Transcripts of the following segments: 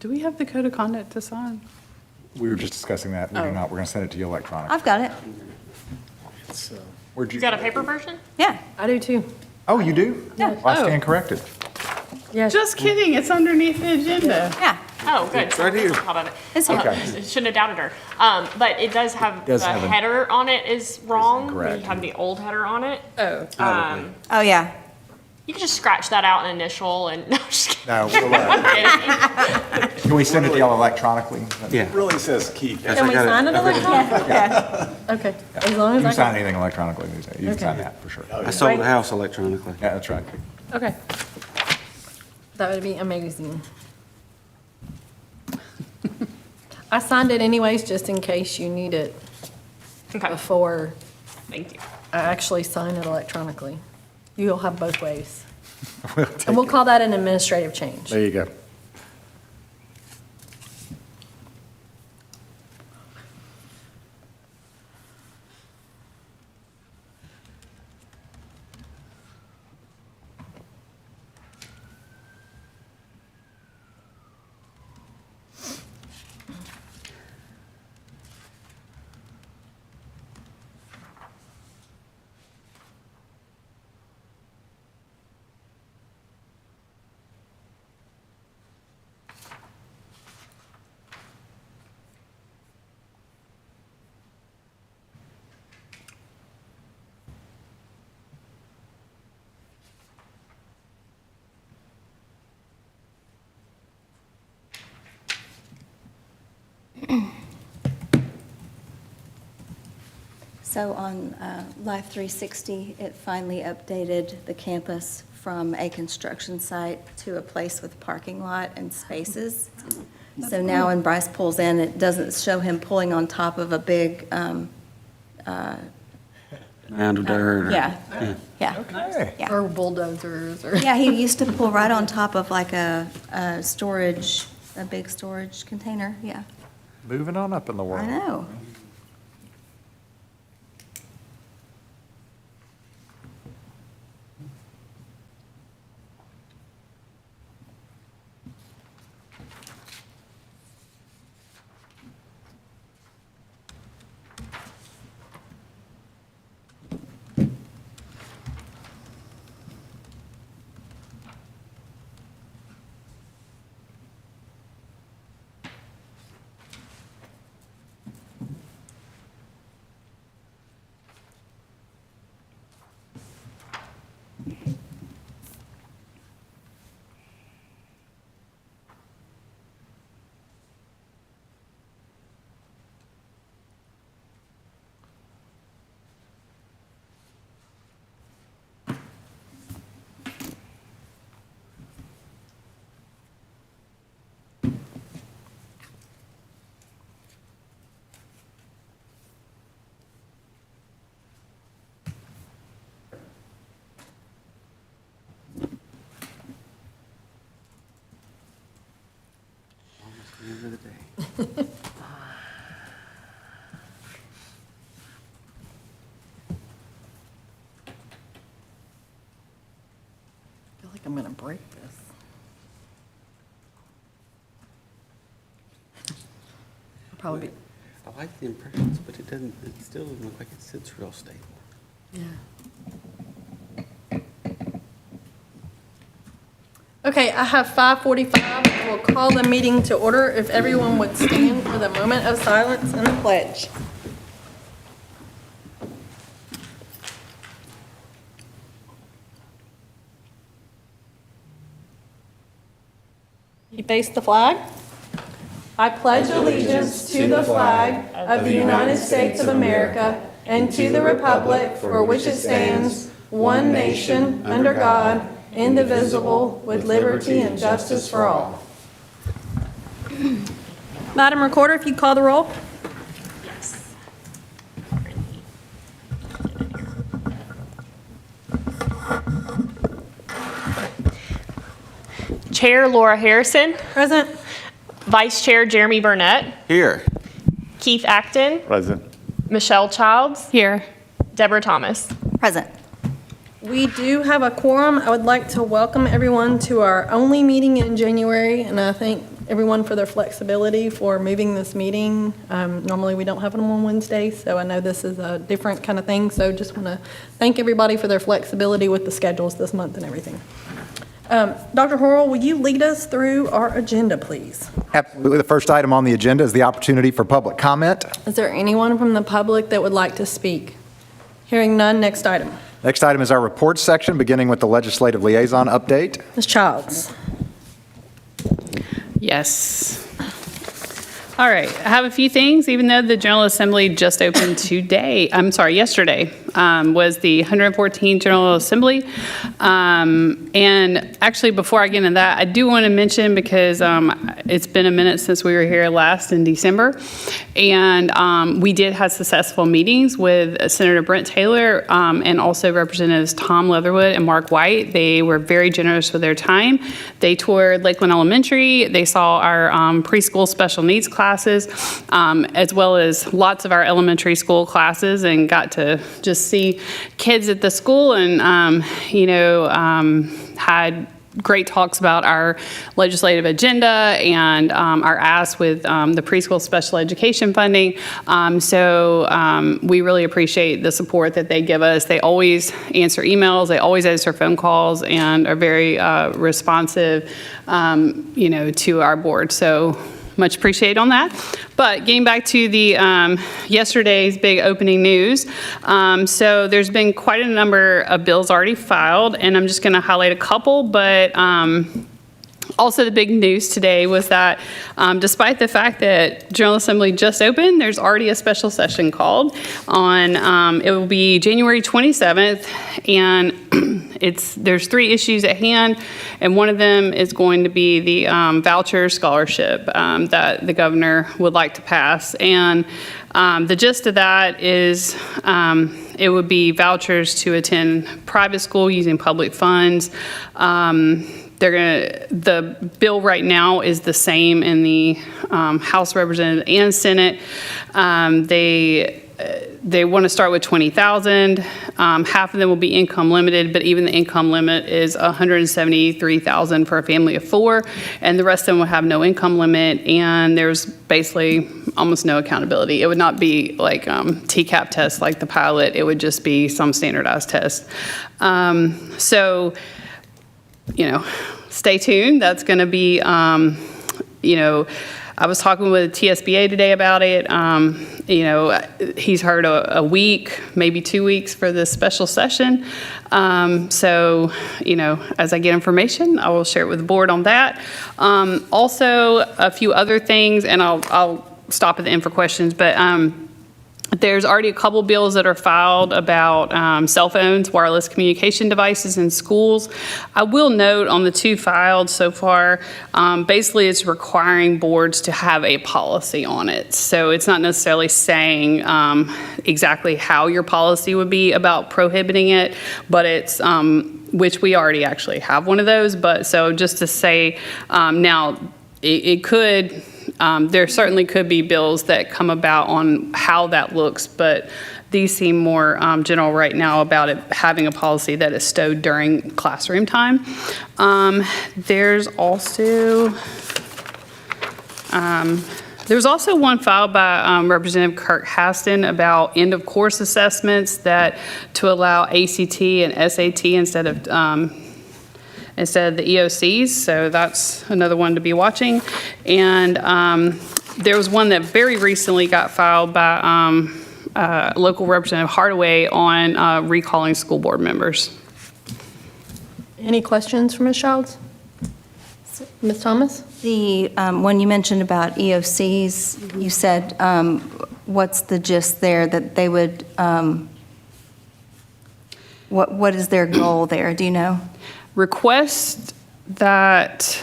Do we have the code of conduct to sign? We were just discussing that. We do Oh. not. We're going to send it to you electronically. I've got it. Where'd You got a paper version? Yeah. I do too. Oh, you do? Yeah. Well, I Oh. stand corrected. Yeah. Just kidding, it's underneath the agenda. Yeah. Oh, good. It's right here. On top of it. It's here. Okay. Shouldn't have doubted her. But it does have, does the have a- header on it is wrong. incorrect. We have the old header on it. Oh, Oh, yeah. You can just scratch that out and initial and, no, I'm just kidding. No, we'll, I'm kidding. can we send it to y'all electronically? Yeah. Really says Keith. Yes, Can I we got sign it I've got electronically? Yeah. Okay, as long You as I can sign can. anything electronically. You can sign Okay. that for sure. I sold the house electronically. Yeah, that's right. Okay. That would be amazing. I signed it anyways, just in case you need it Okay, before thank you. I actually sign it electronically. You'll have both ways. We'll take And we'll it. call that an administrative change. There you go. So on Life 360, it finally updated the campus from a construction site to a place with parking lot and spaces. So now when Bryce pulls in, it doesn't show him pulling on top of a big, Mound of dirt. yeah, yeah, Okay. yeah. Or bulldozers or. Yeah, he used to pull right on top of like a storage, a big storage container, yeah. Moving on up in the I world. know. Almost the end of the day. I feel like I'm gonna break this. I'll probably be, I like the impressions, but it doesn't, it still doesn't look like it sits real stable. yeah. Okay, I have 5:45. We'll call the meeting to order. If everyone would stand for the moment of silence and the pledge. You face the flag. I pledge allegiance to the flag of the United States of America and to the republic for which it stands, one nation, under God, indivisible, with liberty and justice for all. Madam Recorder, if you call the roll. Yes. Chair Laura Harrison, Present. Vice Chair Jeremy Burnett, Here. Keith Acton, Present. Michelle Childs, here. Deborah Thomas. Present. We do have a quorum. I would like to welcome everyone to our only meeting in January, and I thank everyone for their flexibility for moving this meeting. Normally, we don't have them on Wednesdays, so I know this is a different kind of thing. So just want to thank everybody for their flexibility with the schedules this month and everything. Dr. Horrell, will you lead us through our agenda, please? Absolutely. The first item on the agenda is the opportunity for public comment. Is there anyone from the public that would like to speak? Hearing none, next item. Next item is our reports section, beginning with the legislative liaison update. Ms. Childs. Yes. All right, I have a few things, even though the General Assembly just opened yesterday, was the 114th General Assembly. And actually, before I get into that, I do want to mention, because it's been a minute since we were here last in December, and we did have successful meetings with Senator Brent Taylor and also Representatives Tom Leatherwood and Mark White. They were very generous with their time. They toured Lakeland Elementary. They saw our preschool special needs classes, as well as lots of our elementary school classes, and got to just see kids at the school, and had great talks about our legislative agenda and our ask with the preschool special education funding. So we really appreciate the support that they give us. They always answer emails, they always answer phone calls, and are very responsive, to our board. So much appreciated on that. But getting back to the yesterday's big opening news, so there's been quite a number of bills already filed, and I'm just going to highlight a couple, but also the big news today was that despite the fact that General Assembly just opened, there's already a special session called on, it will be January 27th, and there's 3 issues at hand, and one of them is going to be the voucher scholarship that the governor would like to pass. And the gist of that is it would be vouchers to attend private school using public funds. The bill right now is the same in the House of Representatives and Senate. They want to start with $20,000. Half of them will be income limited, but even the income limit is $173,000 for a family of 4, and the rest of them will have no income limit, and there's basically almost no accountability. It would not be like TCAP tests like the pilot. It would just be some standardized test. So, stay tuned. That's going to be, I was talking with TSBA today about it. He's heard a week, maybe 2 weeks for this special session. So, as I get information, I will share it with the board on that. Also, a few other things, and I'll stop at the end for questions, but there's already a couple bills that are filed about cell phones, wireless communication devices in schools. I will note on the 2 filed so far, basically it's requiring boards to have a policy on it. So it's not necessarily saying exactly how your policy would be about prohibiting it, but it's, which we already actually have one of those. But so just to say, now it could, there certainly could be bills that come about on how that looks, but these seem more general right now about it having a policy that is stowed during classroom time. There's also one filed by Representative Kirk Haston about end-of-course assessments that to allow ACT and SAT instead of the EOCs, so that's another one to be watching. And there was one that very recently got filed by local Representative Hardaway on recalling school board members. Any questions for Ms. Childs? Ms. Thomas? The one you mentioned about EOCs, you said, what's the gist there, that they would, what is their goal there? Do you know? Request that,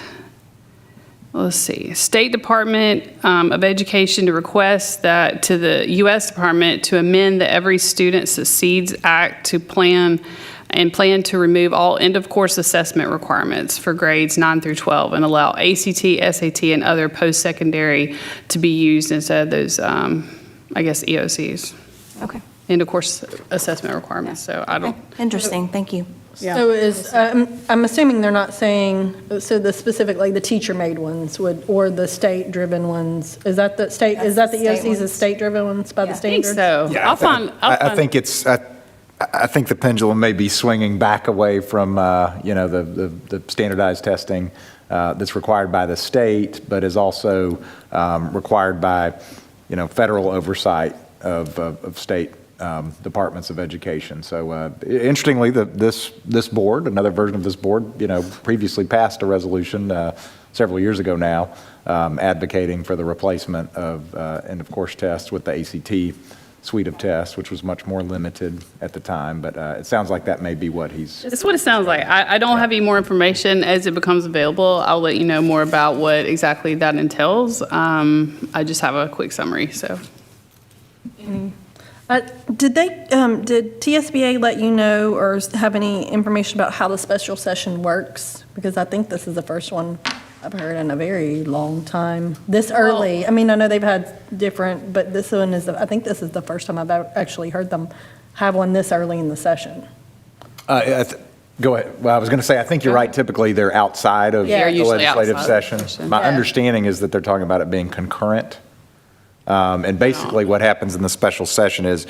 State Department of Education to request that to the U.S. Department to amend the Every Student Succeeds Act to plan to remove all end-of-course assessment requirements for grades 9 through 12 and allow ACT, SAT, and other post-secondary to be used instead of those, EOCs. Okay. End-of-course assessment requirements, so I don't. Interesting, thank you. So I'm assuming they're not saying, so the specific, like the teacher-made ones would, or the state-driven ones, is that the state, is that the That's the state EOC's ones. state-driven ones by the Yeah. I think standards? so. I'll find. I think it's, I think the pendulum may be swinging back away from, the standardized testing that's required by the state, but is also required by, federal oversight of state departments of education. So interestingly, this board, another version of this board, previously passed a resolution several years ago now advocating for the replacement of end-of-course tests with the ACT suite of tests, which was much more limited at the time. But it sounds like that may be what he's... That's what it sounds like. I don't have any more information. As it becomes available, I'll let you know more about what exactly that entails. I just have a quick summary, so. Did TSBA let you know or have any information about how the special session works? Because I think this is the first one I've heard in a very long time. This early, I mean, I know they've had different, but this one is, I think this is the first time I've actually heard them have one this early in the session. Go ahead. Well, I was going to say, I think you're right. Typically, they're outside of Yeah. They're the usually legislative outside of session. the session. My Yeah. understanding is that they're talking about it being concurrent. And basically, what happens in the special session is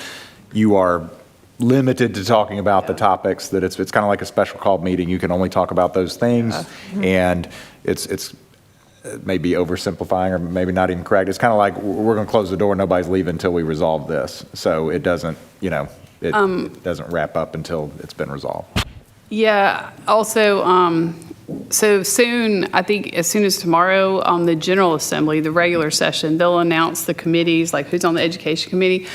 you are limited to talking about the topics that it's kind of like a special called meeting. You can only talk about those things. And it's maybe oversimplifying or maybe not even correct. It's kind of like we're going to close the door. Nobody's leaving until we resolve this. So it doesn't, it doesn't wrap up until it's been resolved. Yeah, also, so soon, I think as soon as tomorrow, on the General Assembly, the regular session, they'll announce the committees, like who's on the Education Committee.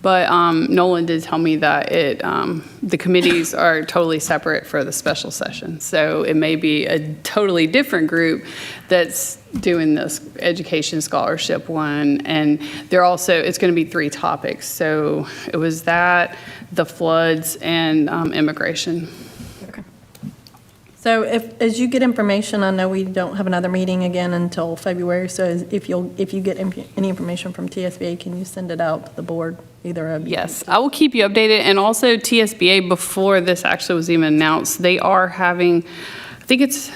But Nolan did tell me that the committees are totally separate for the special session. So it may be a totally different group that's doing this education scholarship one. And it's going to be 3 topics. So it was that, the floods, and immigration. So as you get information, I know we don't have another meeting again until February, so if you get any information from TSBA, can you send it out to the board, either of you? Yes, I will keep you updated. And also TSBA, before this actually was even announced, they are having, I think it's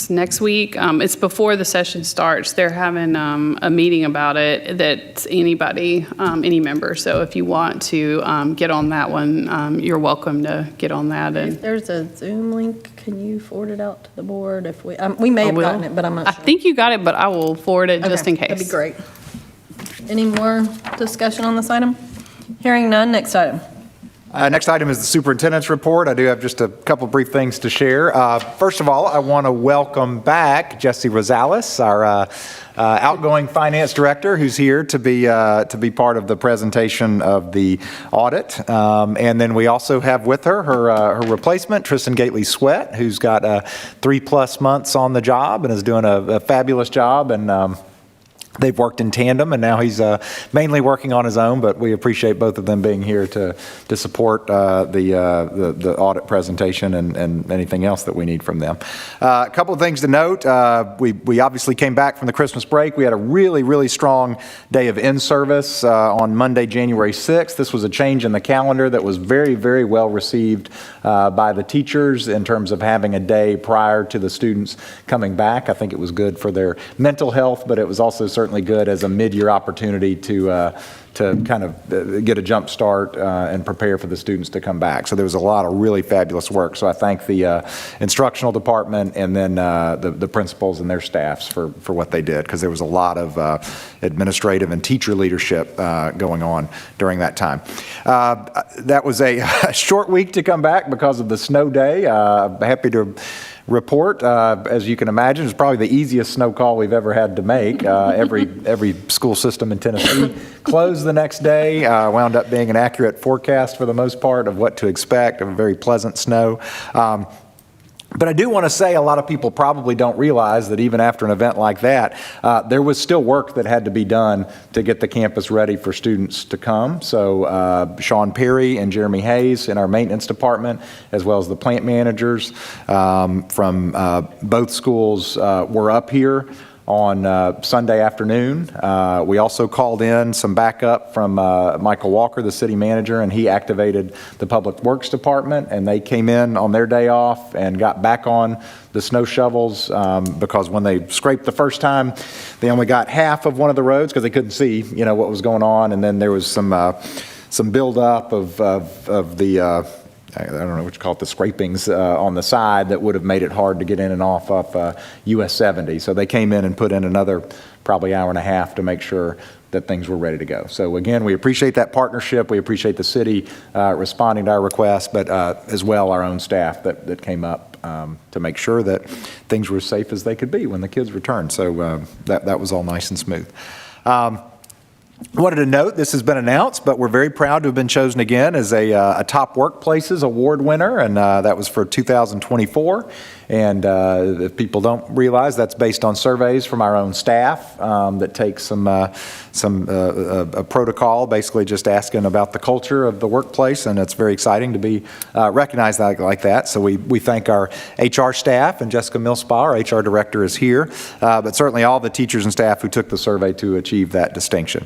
next week. It's before the session starts. They're having a meeting about it that's anybody, any member. So if you want to get on that one, you're welcome to get on that. If And there's a Zoom link, can you forward it out to the board? If we may have gotten it, but I'm not I sure. think you got it, but I will forward it just Okay, in case. That'd be great. Any more discussion on this item? Hearing none, next item. Next item is the superintendent's report. I do have just a couple brief things to share. First of all, I want to welcome back Jesse Rosales, our outgoing finance director, who's here to be part of the presentation of the audit. And then we also have with her replacement, Tristan Gately-Sweat, who's got 3+ months on the job and is doing a fabulous job. And they've worked in tandem, and now he's mainly working on his own, but we appreciate both of them being here to support the audit presentation and anything else that we need from them. A couple of things to note. We obviously came back from the Christmas break. We had a really, really strong day of in-service on Monday, January 6th. This was a change in the calendar that was very, very well received by the teachers in terms of having a day prior to the students coming back. I think it was good for their mental health, but it was also certainly good as a mid-year opportunity to kind of get a jump start and prepare for the students to come back. So there was a lot of really fabulous work. So I thank the instructional department and then the principals and their staffs for what they did, because there was a lot of administrative and teacher leadership going on during that time. That was a short week to come back because of the snow day. Happy to report, as you can imagine, is probably the easiest snow call we've ever had to make. Every school system in Tennessee closed the next day. Wound up being an accurate forecast for the most part of what to expect, of a very pleasant snow. But I do want to say a lot of people probably don't realize that even after an event like that, there was still work that had to be done to get the campus ready for students to come. So Sean Perry and Jeremy Hayes in our maintenance department, as well as the plant managers from both schools were up here on Sunday afternoon. We also called in some backup from Michael Walker, the city manager, and he activated the Public Works Department, and they came in on their day off and got back on the snow shovels because when they scraped the first time, they only got half of one of the roads because they couldn't see, what was going on, and then there was some buildup of the I don't know what you call it, the scrapings on the side that would have made it hard to get in and off of US 70. So they came in and put in another probably hour and a half to make sure that things were ready to go. So again, we appreciate that partnership. We appreciate the city responding to our request, but as well our own staff that came up to make sure that things were as safe as they could be when the kids returned. So that was all nice and smooth. I wanted to note, this has been announced, but we're very proud to have been chosen again as a Top Workplaces Award winner, and that was for 2024. And if people don't realize, that's based on surveys from our own staff that take a protocol, basically just asking about the culture of the workplace, and it's very exciting to be recognized like that. So we thank our HR staff, and Jessica Millspa, our HR director, is here, but certainly all the teachers and staff who took the survey to achieve that distinction.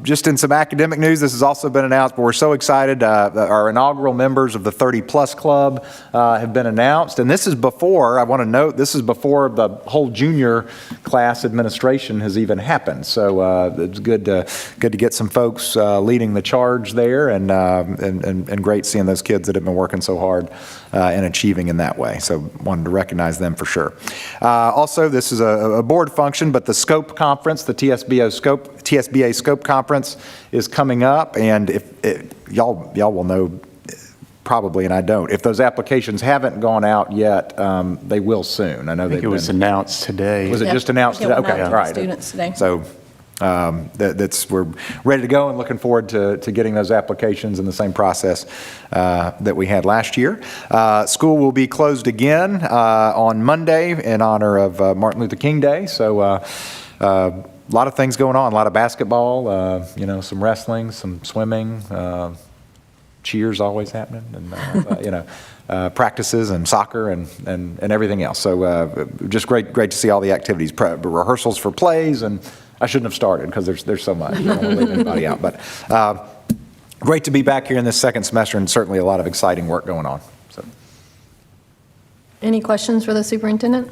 Just in some academic news, this has also been announced, but we're so excited. Our inaugural members of the 30 Plus Club have been announced. And this is before, I want to note, this is before the whole junior class administration has even happened. So it's good to get some folks leading the charge there, and great seeing those kids that have been working so hard and achieving in that way. So wanted to recognize them for sure. Also, this is a board function, but the SCOPE conference, the TSBA SCOPE conference is coming up, and if y'all will know probably, and I don't, if those applications haven't gone out yet, they will soon. I know I think it was announced today. Was it just announced today? Okay, all right. Students today. So we're ready to go and looking forward to getting those applications in the same process that we had last year. School will be closed again on Monday in honor of Martin Luther King Day. So a lot of things going on, a lot of basketball, some wrestling, some swimming, cheers always happening, and practices and soccer and everything else. So just great to see all the activities, rehearsals for plays, and I shouldn't have started because there's so much. I don't want to leave anybody out, but great to be back here in this second semester, and certainly a lot of exciting work going on. So. Any questions for the superintendent?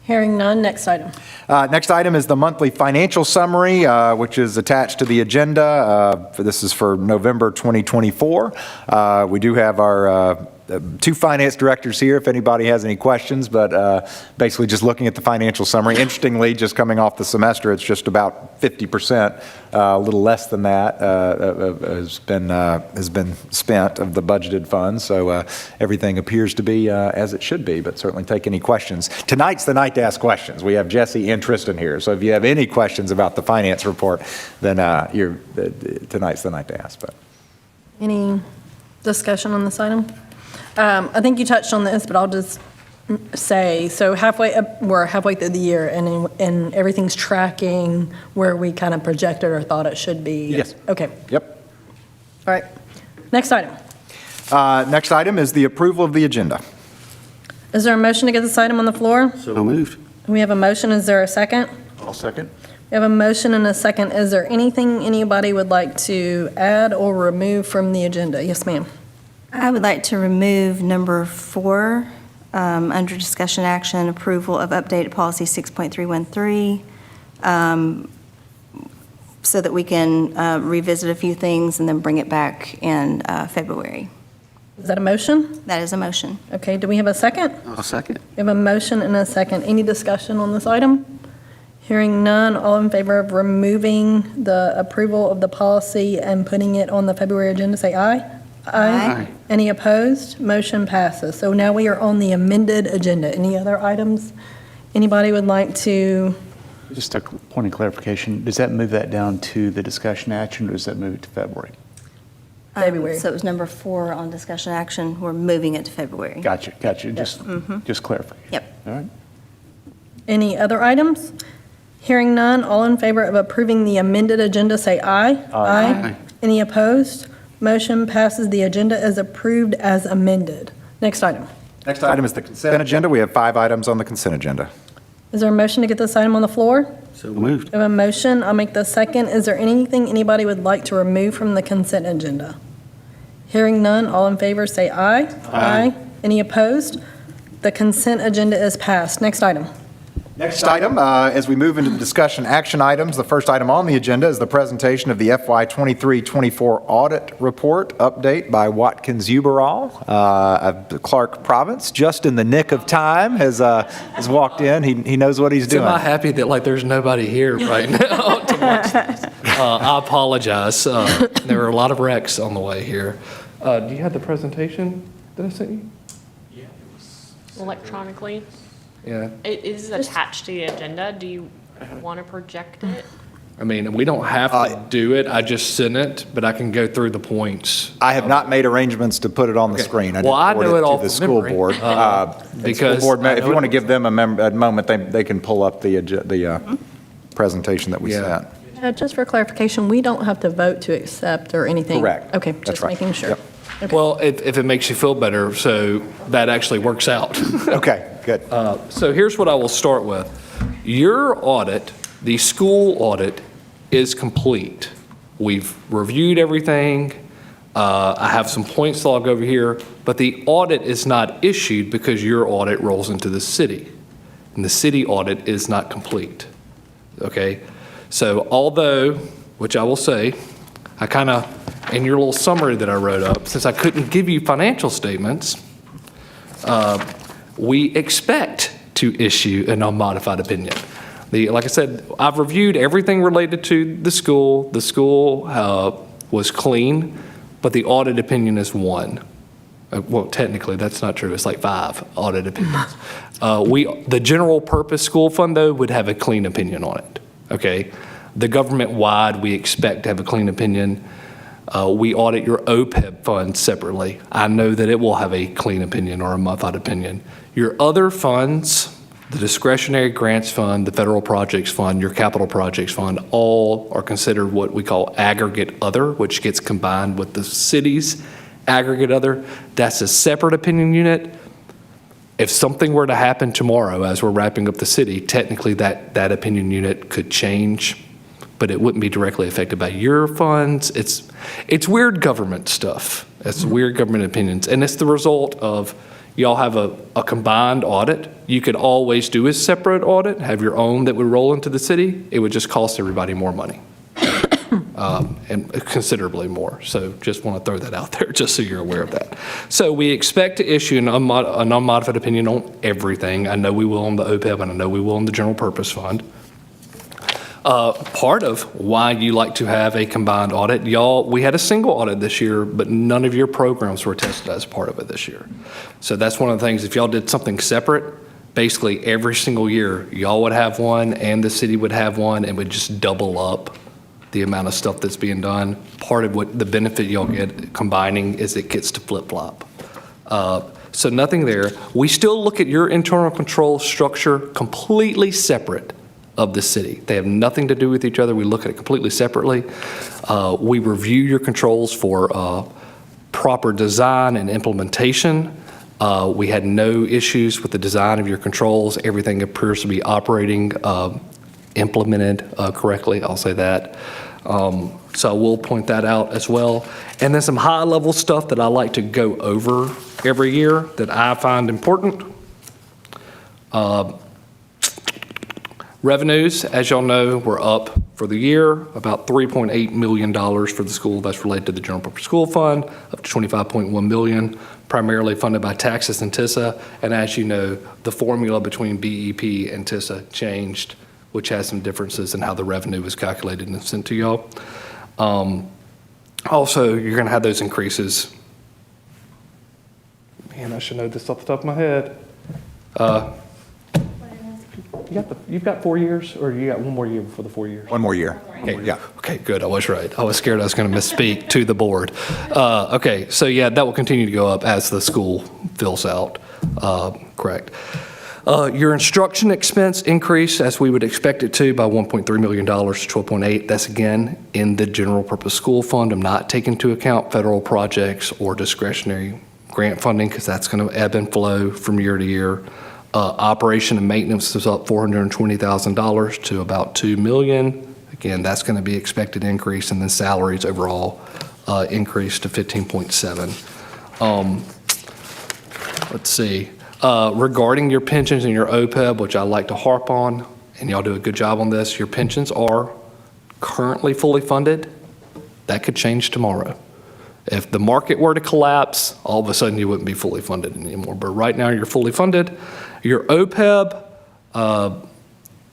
Hearing none, next item. Next item is the monthly financial summary, which is attached to the agenda. This is for November 2024. We do have our two finance directors here if anybody has any questions, but basically just looking at the financial summary. Interestingly, just coming off the semester, it's just about 50%, a little less than that has been spent of the budgeted funds. So everything appears to be as it should be, but certainly take any questions. Tonight's the night to ask questions. We have Jesse and Tristan here, so if you have any questions about the finance report, then tonight's the night to ask. But Any discussion on this item? I think you touched on this, but I'll just say, so we're halfway through the year, and everything's tracking where we kind of projected or thought it should be? Yes. Okay. Yep. All right. Next item. Next item is the approval of the agenda. Is there a motion to get this item on the floor? So moved. We have a motion. Is there a second? I'll second. We have a motion and a second. Is there anything anybody would like to add or remove from the agenda? Yes, ma'am. I would like to remove number 4, under discussion action, approval of updated policy 6.313, so that we can revisit a few things and then bring it back in February. Is that a motion? That is a motion. Okay, do we have a second? I'll second. We have a motion and a second. Any discussion on this item? Hearing none, all in favor of removing the approval of the policy and putting it on the February agenda, say aye. Aye. Any opposed? Motion passes. So now we are on the amended agenda. Any other items anybody would like to? Just a point of clarification, does that move that down to the discussion action, or does that move it to February? February. So it was number 4 on discussion action. We're moving it to February. Gotcha. Just clarify. Yep. All right. Any other items? Hearing none, all in favor of approving the amended agenda, say aye. Aye. Any opposed? Motion passes. The agenda is approved as amended. Next item. Next item is the consent agenda. We have 5 items on the consent agenda. Is there a motion to get this item on the floor? So moved. I have a motion. I'll make the second. Is there anything anybody would like to remove from the consent agenda? Hearing none, all in favor say aye. Aye. Any opposed? The consent agenda is passed. Next item. Next item, as we move into the discussion action items, the first item on the agenda is the presentation of the FY 23-24 audit report update by Watkins Uberall. The Clark Province, just in the nick of time, has walked in. He knows what he's doing. Am I happy that there's nobody here right now to watch this? I apologize. There were a lot of wrecks on the way here. Do you have the presentation that I sent you? Electronically. Yeah. It is attached to the agenda. Do you want to project it? I mean, we don't have to do it. I just sent it, but I can go through the points. I have not made arrangements to put it on the screen. Well, I did know forward it all to the from school memory, board. because School board, I if know you it want to was- give them a moment, they can pull up the presentation that we Yeah. sent. Just for clarification, we don't have to vote to accept or anything? Correct. Okay, That's just right. making sure. Yep. Okay. Well, if it makes you feel better, so that actually works out. Okay, good. So here's what I will start with. Your audit, the school audit, is complete. We've reviewed everything. I have some points to log over here, but the audit is not issued because your audit rolls into the city, and the city audit is not complete. Okay? So although, which I will say, I kind of, in your little summary that I wrote up, since I couldn't give you financial statements, we expect to issue an unmodified opinion. Like I said, I've reviewed everything related to the school. The school was clean, but the audit opinion is 1. Well, technically, that's not true. It's like 5 audit opinions. The general purpose school fund, though, would have a clean opinion on it, okay? The government-wide, we expect to have a clean opinion. We audit your OPEB fund separately. I know that it will have a clean opinion or a modified opinion. Your other funds, the discretionary grants fund, the federal projects fund, your capital projects fund, all are considered what we call aggregate other, which gets combined with the city's aggregate other. That's a separate opinion unit. If something were to happen tomorrow as we're wrapping up the city, technically that opinion unit could change, but it wouldn't be directly affected by your funds. It's weird government stuff. It's weird government opinions. And it's the result of y'all have a combined audit. You could always do a separate audit, have your own that would roll into the city. It would just cost everybody more money, and considerably more. So just want to throw that out there just so you're aware of that. So we expect to issue an unmodified opinion on everything. I know we will on the OPEB, and I know we will on the general purpose fund. Part of why you like to have a combined audit, we had a single audit this year, but none of your programs were tested as part of it this year. So that's one of the things, if y'all did something separate, basically every single year, y'all would have one and the city would have one, and would just double up the amount of stuff that's being done. Part of what the benefit y'all get combining is it gets to flip-flop. So nothing there. We still look at your internal control structure completely separate of the city. They have nothing to do with each other. We look at it completely separately. We review your controls for proper design and implementation. We had no issues with the design of your controls. Everything appears to be operating, implemented correctly. I'll say that. So I will point that out as well. And then some high-level stuff that I like to go over every year that I find important. Revenues, as y'all know, were up for the year, about $3.8 million for the school. That's related to the general purpose school fund, up to $25.1 million, primarily funded by taxes and TISA. And as you know, the formula between BEP and TISA changed, which has some differences in how the revenue was calculated and sent to y'all. Also, you're going to have those increases. Man, I should know this off the top of my head. You've got 4 years, or you got one more year before the 4 years? One more year. Okay. Yeah. Okay, good. I was right. I was scared I was going to misspeak to the board. Okay, so yeah, that will continue to go up as the school fills out. Correct. Your instruction expense increased, as we would expect it to, by $1.3 million to $12.8. That's again in the general purpose school fund. I'm not taking into account federal projects or discretionary grant funding, because that's going to ebb and flow from year to year. Operation and maintenance is up $420,000 to about $2 million. Again, that's going to be expected increase, and then salaries overall increase to 15.7. Let's see. Regarding your pensions and your OPEB, which I like to harp on, and y'all do a good job on this, your pensions are currently fully funded. That could change tomorrow. If the market were to collapse, all of a sudden you wouldn't be fully funded anymore. But right now you're fully funded. Your OPEB,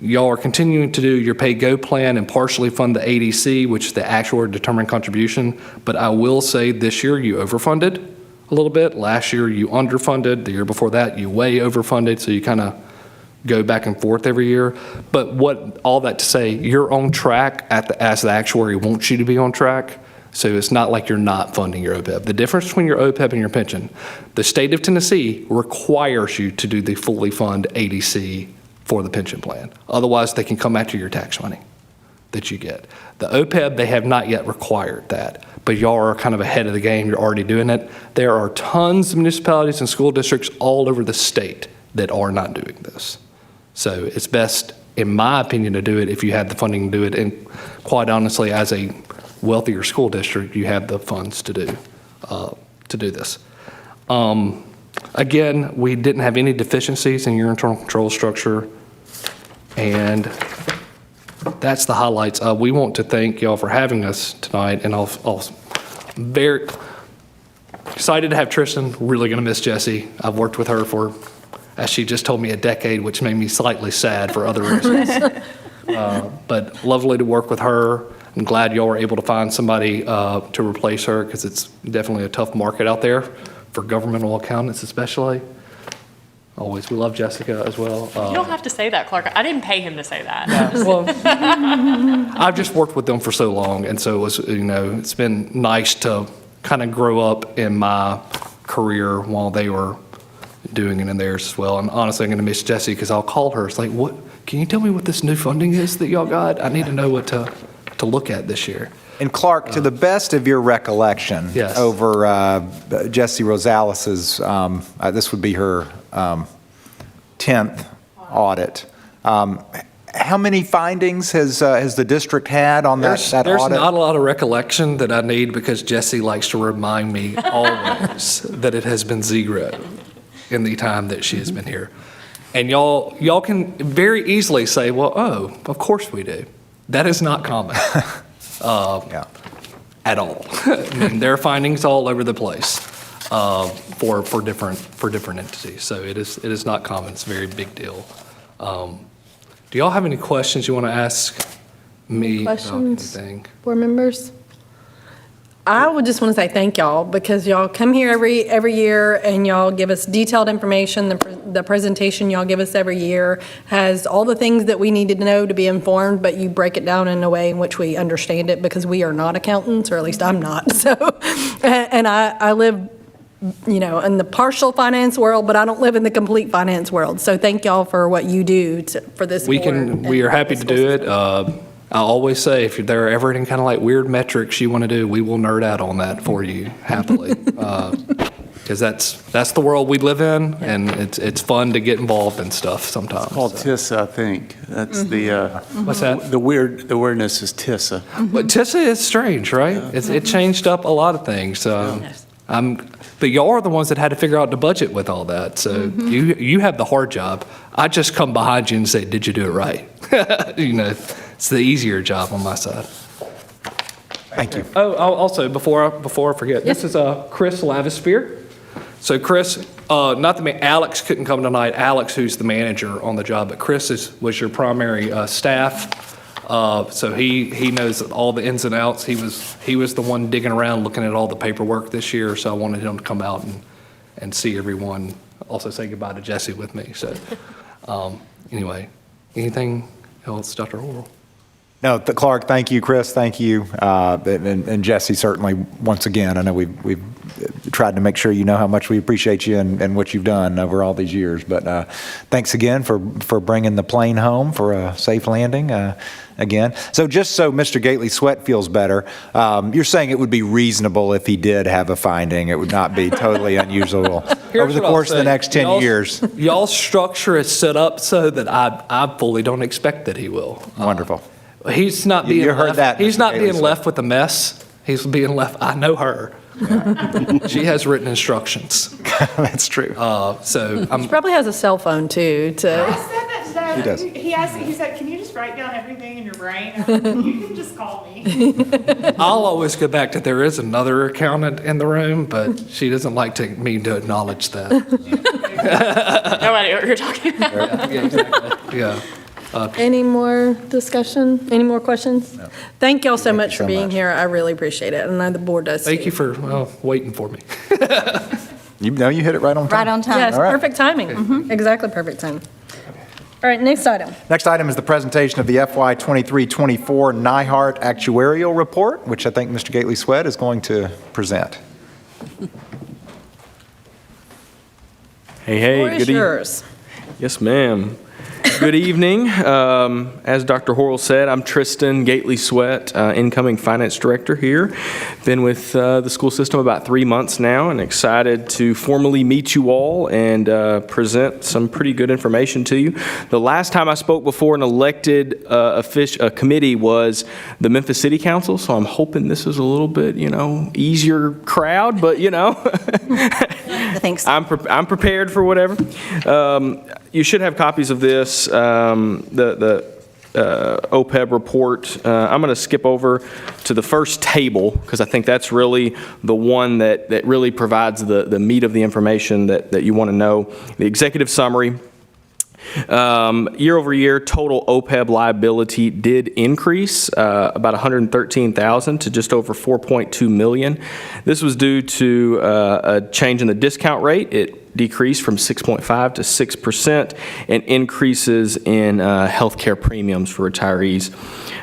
y'all are continuing to do your pay-go plan and partially fund the ADC, which is the actual determined contribution. But I will say this year you overfunded a little bit. Last year you underfunded. The year before that you way overfunded. So you kind of go back and forth every year. But all that to say, you're on track as the actuary wants you to be on track. So it's not like you're not funding your OPEB. The difference between your OPEB and your pension, the state of Tennessee requires you to do the fully fund ADC for the pension plan. Otherwise, they can come after your tax money that you get. The OPEB, they have not yet required that, but y'all are kind of ahead of the game. You're already doing it. There are tons of municipalities and school districts all over the state that are not doing this. So it's best, in my opinion, to do it if you have the funding to do it. And quite honestly, as a wealthier school district, you have the funds to do this. Again, we didn't have any deficiencies in your internal control structure, and that's the highlights. We want to thank y'all for having us tonight, and I'm very excited to have Tristan. Really going to miss Jessie. I've worked with her for, as she just told me, a decade, which made me slightly sad for other reasons. But lovely to work with her. I'm glad y'all were able to find somebody to replace her, because it's definitely a tough market out there for governmental accountants especially. Always, we love Jessica as well. You don't have to say that, Clark. I didn't pay him to say that. Well, I've just worked with them for so long, and so it was, it's been nice to kind of grow up in my career while they were doing it in theirs as well. And honestly, I'm going to miss Jessie, because I'll call her. It's like, what? Can you tell me what this new funding is that y'all got? I need to know what to look at this year. And Clark, to the best of your recollection, Yes. over Jessie Rosalis's, this would be her 10th audit. How many findings has the district had on that There's audit? not a lot of recollection that I need, because Jessie likes to remind me always that it has been 0 in the time that she has been here. And y'all can very easily say, well, oh, of course we do. That is not common Yeah. at all. I mean, there are findings all over the place for different entities. So it is not common. It's a very big deal. Do y'all have any questions you want to ask me about Questions? anything? Board members? I would just want to say thank y'all, because y'all come here every year and y'all give us detailed information. The presentation y'all give us every year has all the things that we need to know to be informed, but you break it down in a way in which we understand it, because we are not accountants, or at least I'm not. So, and I live, in the partial finance world, but I don't live in the complete finance world. So thank y'all for what you do for this board. We are happy and to the do school system. it. I always say, if there are ever any kind of like weird metrics you want to do, we will nerd out on that for you happily. Because that's the world we live in, and it's fun to get involved in stuff sometimes. Called TISA, I think. That's What's that? the weirdness is TISA. But TISA is strange, right? It changed up a lot of things. But y'all are the ones that had to figure out the budget with all that. So you have the hard job. I just come behind you and say, did you do it right? It's the easier job on my side. Thank you. Oh, also, before I forget, this is Chris Lavispear. So Chris, Alex couldn't come tonight. Alex, who's the manager on the job, but Chris was your primary staff. So he knows all the ins and outs. He was the one digging around looking at all the paperwork this year, so I wanted him to come out and see everyone. Also say goodbye to Jessie with me. So anyway, anything else, Dr. Orwell? No, Clark, thank you. Chris, thank you. And Jessie, certainly, once again, I know we've tried to make sure you know how much we appreciate you and what you've done over all these years. But thanks again for bringing the plane home for a safe landing again. So just so Mr. Gately Sweat feels better, you're saying it would be reasonable if he did have a finding. It would not be totally unusual over the course of the next 10 years. Y'all's structure is set up so that I fully don't expect that he will. Wonderful. He's not You being heard left, that, he's Mr. not Gately being left with a mess. He's being left, I know her. She has written instructions. That's true. So I'm, Probably has a cell phone too, I to, said that today. He does. He said, can you just write down everything in your brain? I was like, you can just call me. I'll always go back to there is another accountant in the room, but she doesn't like me to acknowledge that. No idea what you're talking about. Yeah, exactly. Yeah. any more discussion? Any more questions? No. Thank y'all so much so for being much. here. I really appreciate it. And I know the board does too. Thank you for waiting for me. You know you hit it right on time. Right on time. Yes, All right. perfect timing. Exactly perfect time. All right, next item. Next item is the presentation of the FY 23-24 NIHART Actuarial Report, which I think Mr. Gately Sweat is going to present. Hey, Floor is good evening. yours. Yes, ma'am. Good evening. As Dr. Horrell said, I'm Tristan Gately Sweat, incoming finance director here. Been with the school system about 3 months now and excited to formally meet you all and present some pretty good information to you. The last time I spoke before an elected committee was the Memphis City Council, so I'm hoping this is a little bit, easier crowd, but, I think so. I'm prepared for whatever. You should have copies of this, the OPEB report. I'm going to skip over to the first table because I think that's really the one that really provides the meat of the information that you want to know. The executive summary. Year over year, total OPEB liability did increase about $113,000 to just over $4.2 million. This was due to a change in the discount rate. It decreased from 6.5 to 6% and increases in healthcare premiums for retirees.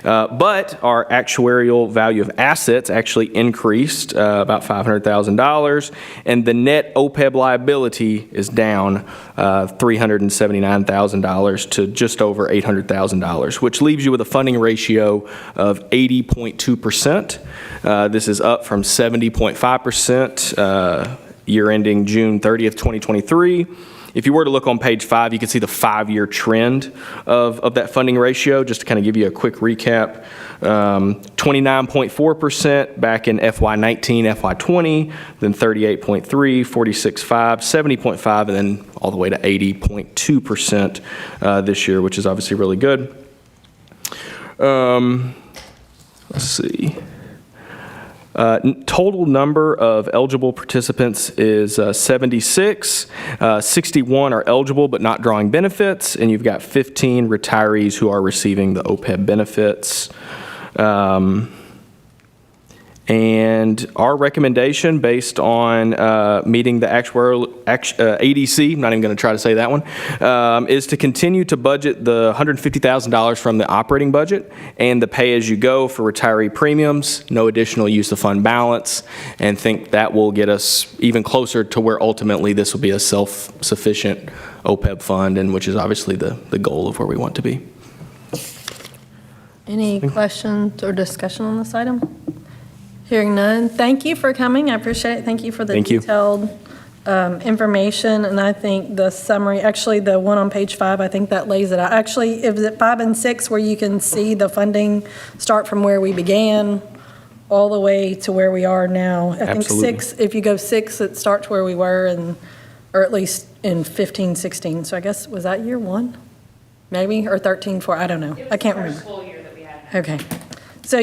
But our actuarial value of assets actually increased about $500,000, and the net OPEB liability is down $379,000 to just over $800,000, which leaves you with a funding ratio of 80.2%. This is up from 70.5% year ending June 30th, 2023. If you were to look on page 5, you can see the 5-year trend of that funding ratio, just to kind of give you a quick recap. 29.4% back in FY19, FY20, then 38.3, 46.5, 70.5, and then all the way to 80.2% this year, which is obviously really good. Let's see. Total number of eligible participants is 76. 61 are eligible but not drawing benefits, and you've got 15 retirees who are receiving the OPEB benefits. And our recommendation, based on meeting the actuarial ADC, I'm not even going to try to say that one, is to continue to budget the $150,000 from the operating budget and the pay-as-you-go for retiree premiums, no additional use of fund balance, and think that will get us even closer to where ultimately this will be a self-sufficient OPEB fund, and which is obviously the goal of where we want to be. Any questions or discussion on this item? Hearing none. Thank you for coming. I appreciate it. Thank you for the Thank you. detailed information. And I think the summary, actually the one on page 5, I think that lays it out. Actually, is it 5 and 6 where you can see the funding start from where we began all the way to where we are now? I think Absolutely. 6, if you go 6, it starts where we were, or at least in 15, 16. So I guess, was that year 1? Maybe, or 13, 4, I don't know. I can't remember. Full year that we had. Okay. So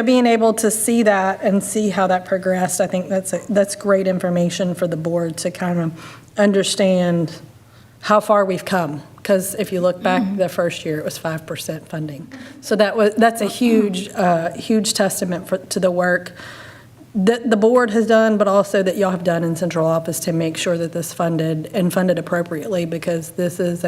being able to see that and see how that progressed, I think that's great information for the board to kind of understand how far we've come. Because if you look back the first year, it was 5% funding. So that's a huge testament to the work that the board has done, but also that y'all have done in central office to make sure that this funded appropriately, because this is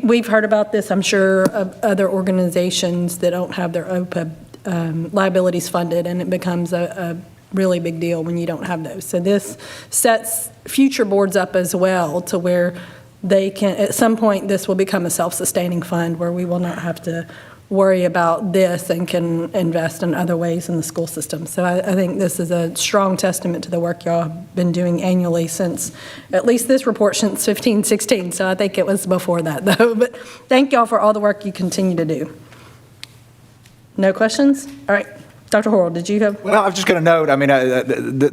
we've heard about this, I'm sure, of other organizations that don't have their OPEB liabilities funded, and it becomes a really big deal when you don't have those. So this sets future boards up as well to where they can, at some point, this will become a self-sustaining fund where we will not have to worry about this and can invest in other ways in the school system. So I think this is a strong testament to the work y'all have been doing annually since, at least this report since 15, 16. So I think it was before that though. But thank y'all for all the work you continue to do. No questions? All right. Dr. Horrell, did you have? Well, I was just going to note, I mean,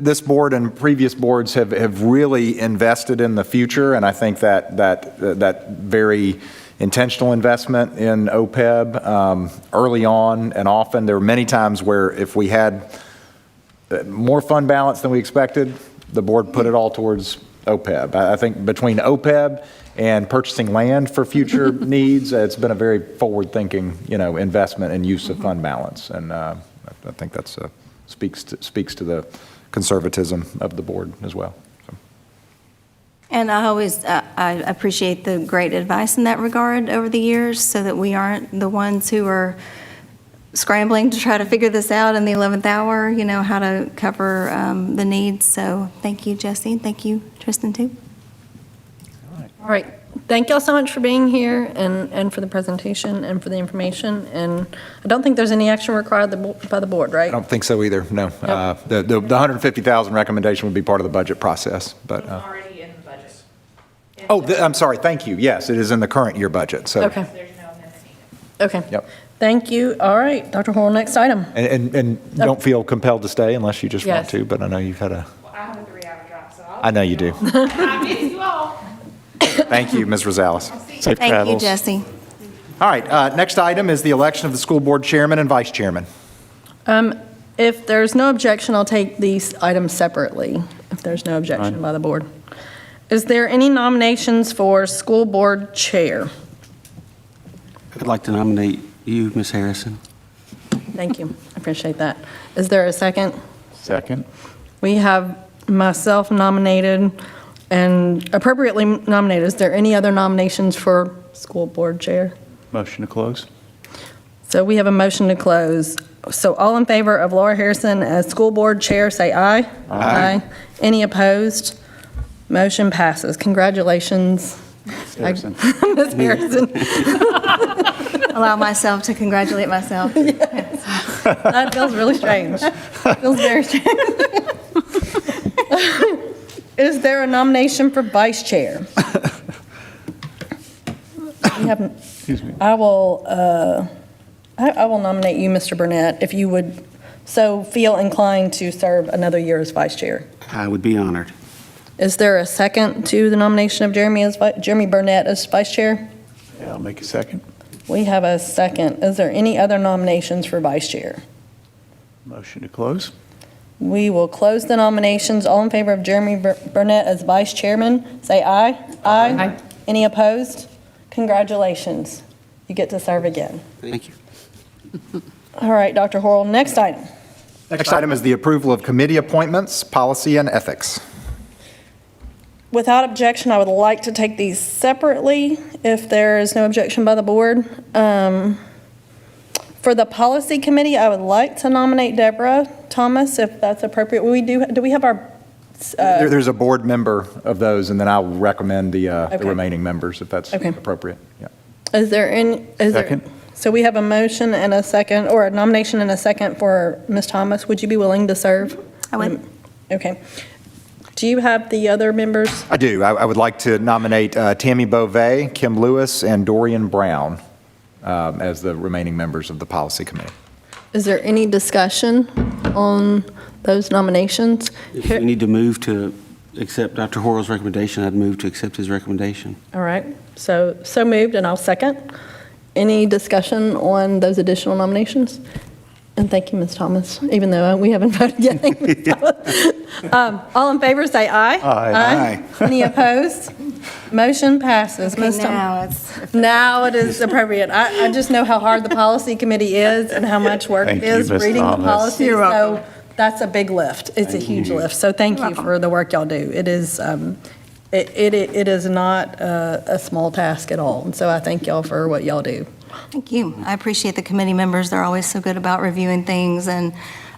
this board and previous boards have really invested in the future, and I think that very intentional investment in OPEB early on and often, there were many times where if we had more fund balance than we expected, the board put it all towards OPEB. I think between OPEB and purchasing land for future needs, it's been a very forward-thinking, investment and use of fund balance, and I think that's speaks to the conservatism of the board as well. So. And I appreciate the great advice in that regard over the years so that we aren't the ones who are scrambling to try to figure this out in the 11th hour, how to cover the needs. So thank you, Jesse. Thank you, Tristan, too. All right. Thank y'all so much for being here and for the presentation and for the information. And I don't think there's any action required by the board, right? I don't think so either, no. Nope. The 150,000 recommendation would be part of the budget process, but. Already in the budget. I'm sorry, thank you. Yes, it is in the current year budget, so. Okay. There's no amendment needed. Okay. Yep. Thank you. All right, Dr. Horrell, next item. And don't feel compelled to stay unless you just want Yes. to, but I know you've had a, Well, I have a 3-hour drive, so I know you do. I miss you all. Thank you, Ms. Rosales. Safe Thank travels. you, Jesse. All right, next item is the election of the school board chairman and vice chairman. If there's no objection, I'll take these items separately, if there's no objection by the board. Is there any nominations for school board chair? I'd like to nominate you, Ms. Harrison. Thank you. I appreciate that. Is there a second? Second. We have myself nominated and appropriately nominated. Is there any other nominations for school board chair? Motion to close. So we have a motion to close. So all in favor of Laura Harrison as school board chair, say aye. Aye. Any opposed? Motion passes. Congratulations, Harrison. Ms. Harrison. Allow myself to congratulate myself. That feels really strange. Feels very strange. Is there a nomination for vice chair? We haven't. Excuse me. I will nominate you, Mr. Burnett, if you would so feel inclined to serve another year as vice chair. I would be honored. Is there a second to the nomination of Jeremy Burnett as vice chair? Yeah, I'll make a second. We have a second. Is there any other nominations for vice chair? Motion to close. We will close the nominations. All in favor of Jeremy Burnett as vice chairman, say aye. Aye. Any opposed? Congratulations. You get to serve again. Thank you. All right, Dr. Horrell, next item. Next item is the approval of committee appointments, policy, and ethics. Without objection, I would like to take these separately if there is no objection by the board. For the policy committee, I would like to nominate Deborah Thomas, if that's appropriate. Do we have our? There's a board member of those, and then I'll recommend the Okay. remaining members if that's Okay. appropriate. Yeah. Is there any? Second. So we have a motion and a second, or a nomination and a second for Ms. Thomas. Would you be willing to serve? I would. Okay. Do you have the other members? I do. I would like to nominate Tammy Beauvais, Kim Lewis, and Dorian Brown as the remaining members of the policy committee. Is there any discussion on those nominations? If you need to move to accept Dr. Horrell's recommendation, I'd move to accept his recommendation. All right, so moved, and I'll second. Any discussion on those additional nominations? And thank you, Ms. Thomas, even though we haven't voted yet. Thank you, Ms. Thomas. All in favor, say aye. Aye. Any opposed? Motion passes. Okay, Ms. Thomas. now it's. Now it is appropriate. I just know how hard the policy committee is and how much work Thank it you, is Ms. reading the Thomas. policy. You're welcome. So that's a big lift. It's a huge lift. So thank you for the work y'all do. It is, it is not a small task at all. And so I thank y'all for what y'all do. Thank you. I appreciate the committee members. They're always so good about reviewing things and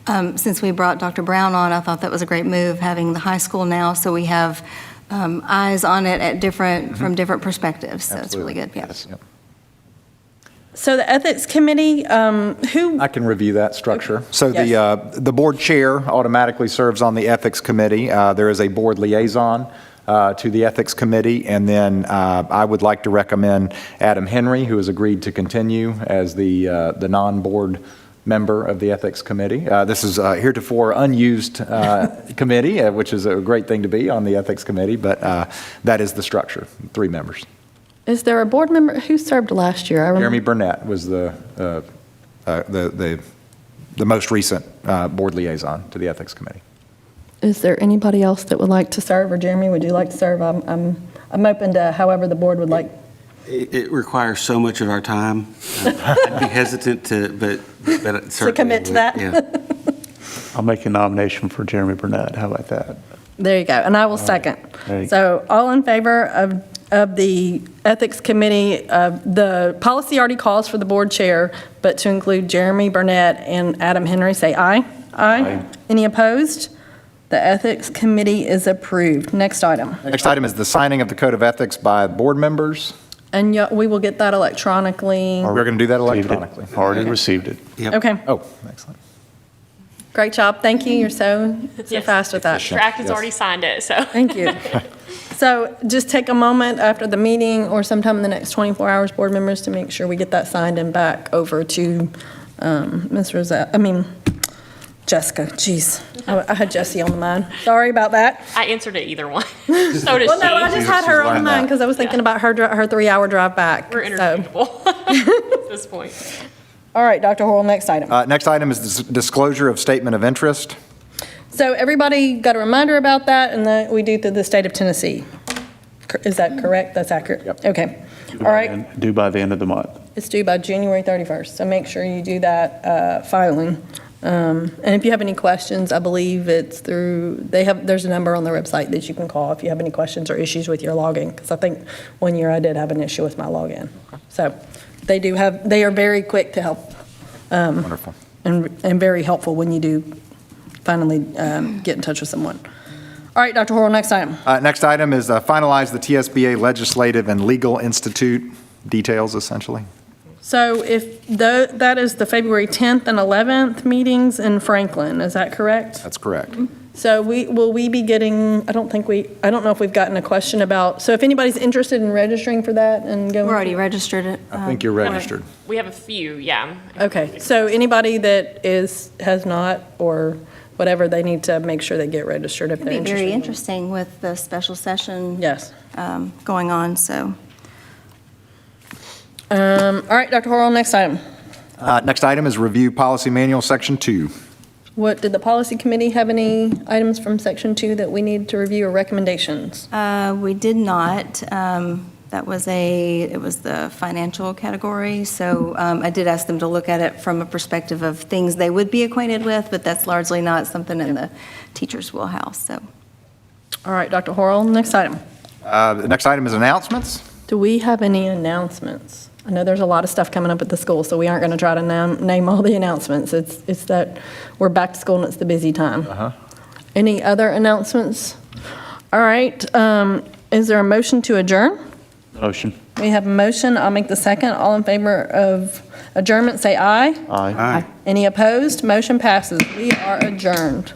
Since we brought Dr. Brown on, I thought that was a great move, having the high school now, so we have eyes on it at from different perspectives, so it's really good, yeah. Yes, yep. So the Ethics Committee, who, I can review that structure. So Yes. the board chair automatically serves on the Ethics Committee. There is a board liaison to the Ethics Committee, and then I would like to recommend Adam Henry, who has agreed to continue as the non-board member of the Ethics Committee. This is heretofore unused committee, which is a great thing to be on the Ethics Committee, but that is the structure, 3 members. is there a board member who served last year? I remember- Jeremy Burnett was the most recent board liaison to the Ethics Committee. Is there anybody else that would like to serve, or Jeremy, would you like to serve? I'm open to however the board would like. It requires so much of our time. I'd be hesitant to, but certainly. commit to would, that? Yeah. I'll make a nomination for Jeremy Burnett. How about that? There you go, and I will second. There you So all in favor of the Ethics Committee, the policy already calls for the board chair, but to include Jeremy Burnett and Adam Henry, say aye. Aye. Any opposed? The Ethics Committee is approved. Next item. Next item is the signing of the Code of Ethics by board members. And we will get that electronically. We're going to do that Received it. electronically. Already received it. Yep. Okay, Oh, excellent. great job. Thank you. You're so Yes. fast with that. Track has Yes. already signed it, so. Thank you. So just take a moment after the meeting or sometime in the next 24 hours, board members, to make sure we get that signed and back over to Ms. Jessica. Jeez, I had Jessie on the mind. Sorry about that. I answered it either one. So did Well, no, I she. just had her on the learned mind that. because I was thinking about her 3-hour drive back. We're So- interchangeable at this point. All right, Dr. Horrell, next item. Next item is disclosure of statement of interest. So everybody got a reminder about that, and that we do through the state of Tennessee. Is that correct? That's accurate? Yep. Okay. All right. Due by the end of the month. It's due by January 31st, so make sure you do that filing. And if you have any questions, I believe it's through, there's a number on their website that you can call if you have any questions or issues with your login, because I think one year I did have an issue with my login. So they are very quick to help. Wonderful. And very helpful when you do finally get in touch with someone. All right, Dr. Horrell, next item. Next item is finalize the TSBA Legislative and Legal Institute details, essentially. So if that is the February 10th and 11th meetings in Franklin, is that correct? That's correct. So will we be getting, I don't know if we've gotten a question about, so if anybody's interested in registering for that and going. We're already registered it. I think you're registered. We have a few, yeah. Okay, so anybody that has not, or whatever, they need to make sure they get registered if It'd they're be interested. very interesting with the special session Yes. going on, so. All right, Dr. Horrell, next item. Next item is review policy manual, section 2. Did the policy committee have any items from section 2 that we need to review or recommendations? We did not. It was the financial category, so I did ask them to look at it from a perspective of things they would be acquainted with, but that's largely not something in the teacher's wheelhouse, so. All right, Dr. Horrell, next item. The next item is announcements. Do we have any announcements? I know there's a lot of stuff coming up at the school, so we aren't going to try to name all the announcements. It's that we're back to school and it's the busy time. Any other announcements? All right, is there a motion to adjourn? Motion. We have a motion. I'll make the second. All in favor of adjournment, say aye. Aye. Any opposed? Motion passes. We are adjourned.